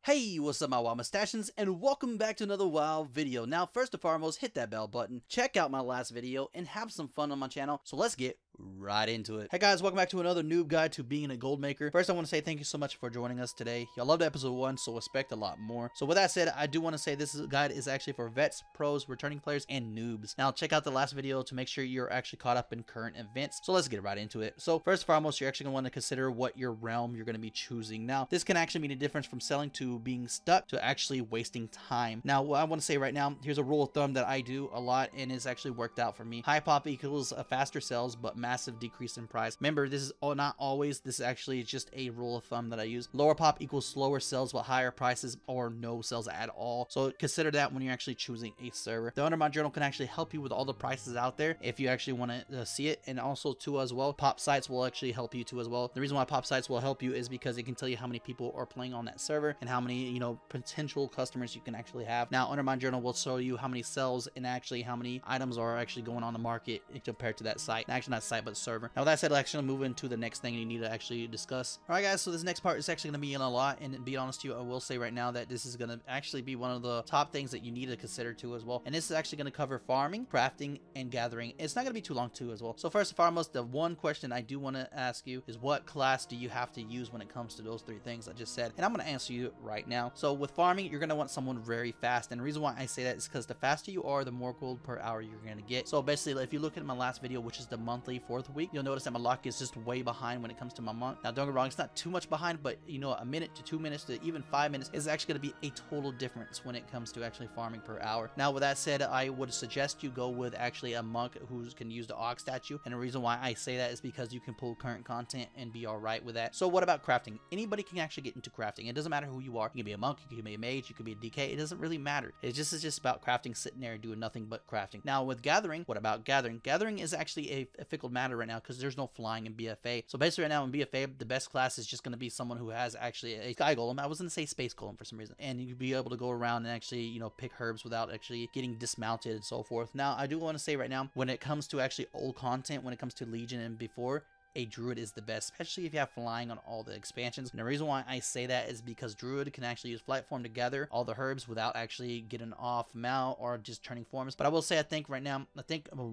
Hey, what's up my wild mustachians, and welcome back to another wild video. Now, first and foremost, hit that bell button, check out my last video, and have some fun on my channel. So let's get right into it. Hey guys, welcome back to another noob guide to being a gold maker. First, I want to say thank you so much for joining us today. Y'all loved episode 1, so expect a lot more. So with that said, I do want to say this guide is actually for vets, pros, returning players, and noobs. Now, check out the last video to make sure you're actually caught up in current events. So let's get right into it. So first and foremost, you're actually going to want to consider what your realm you're going to be choosing. Now, this can actually mean a difference from selling to being stuck to actually wasting time. Now, what I want to say right now, here's a rule of thumb that I do a lot and it's actually worked out for me. High pop equals a faster sales, but massive decrease in price. Remember, this is not always, this is actually just a rule of thumb that I use. Lower pop equals slower sales but higher prices or no sales at all. So consider that when you're actually choosing a server. The Undermine Journal can actually help you with all the prices out there if you actually want to see it, and also too as well, pop sites will actually help you too as well. The reason why pop sites will help you is because it can tell you how many people are playing on that server and how many, you know, potential customers you can actually have. Now, Undermine Journal will show you how many sales and actually how many items are actually going on the market compared to that site. Actually, not site, but server. Now, with that said, I'll actually move into the next thing you need to actually discuss. All right, guys, so this next part is actually going to be in a lot, and to be honest with you, I will say right now that this is going to actually be one of the top things that you need to consider too as well. And this is actually going to cover farming, crafting, and gathering. It's not going to be too long too as well. So first and foremost, the one question I do want to ask you is, what class do you have to use when it comes to those three things I just said? And I'm going to answer you right now. So with farming, you're going to want someone very fast, and the reason why I say that is because the faster you are, the more gold per hour you're going to get. So basically, if you look at my last video, which is the monthly 4th week, you'll notice that my luck is just way behind when it comes to my month. Now, don't get me wrong, it's not too much behind, but you know, a minute to 2 minutes to even 5 minutes is actually going to be a total difference when it comes to actually farming per hour. Now, with that said, I would suggest you go with actually a monk who can use the Ox statue, and the reason why I say that is because you can pull current content and be all right with that. So what about crafting? Anybody can actually get into crafting. It doesn't matter who you are. You can be a monk, you can be a mage, you can be a DK. It doesn't really matter. It's just about crafting, sitting there and doing nothing but crafting. Now, with gathering, what about gathering? Gathering is actually a fickle matter right now because there's no flying in BFA. So basically right now in BFA, the best class is just going to be someone who has actually a sky golem. I was going to say space golem for some reason. And you'd be able to go around and actually, you know, pick herbs without actually getting dismounted and so forth. Now, I do want to say right now, when it comes to actually old content, when it comes to Legion and before, a druid is the best, especially if you have flying on all the expansions. And the reason why I say that is because druid can actually use flight form to gather all the herbs without actually getting off mount or just turning forms. But I will say, I think right now,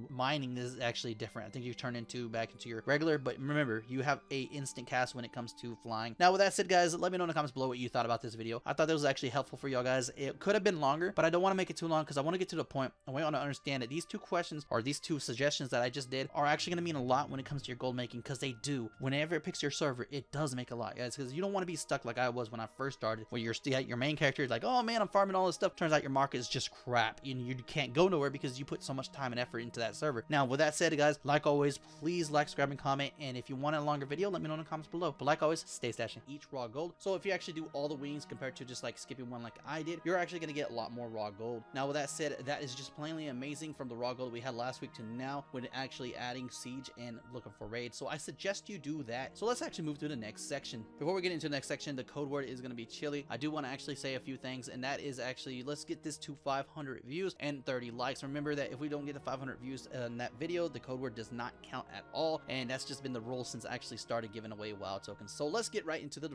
mining is actually different. I think you turn back into your regular, but remember, you have a instant cast when it comes to flying. Now, with that said, guys, let me know in the comments below what you thought about this video. I thought that was actually helpful for y'all guys. It could have been longer, but I don't want to make it too long because I want to get to the point. I want to understand that these two questions or these two suggestions that I just did are actually going to mean a lot when it comes to your gold making, because they do. Whenever it picks your server, it does make a lot, guys, because you don't want to be stuck like I was when I first started, where your main character is like, oh man, I'm farming all this stuff. Turns out your market is just crap and you can't go nowhere because you put so much time and effort into that server. Now, with that said, guys, like always, please like, subscribe, and comment. And if you want a longer video, let me know in the comments below. But like always, stay stashing each raw gold. So if you actually do all the wings compared to just like skipping one like I did, you're actually going to get a lot more raw gold. Now, with that said, that is just plainly amazing from the raw gold we had last week to now when actually adding siege and looking for raids. So I suggest you do that. So let's actually move to the next section. Before we get into the next section, the code word is going to be chili. I do want to actually say a few things, and that is actually, let's get this to 500 views and 30 likes. Remember that if we don't get the 500 views in that video, the code word does not count at all, and that's just been the rule since I actually started giving away wild tokens. So let's get right into the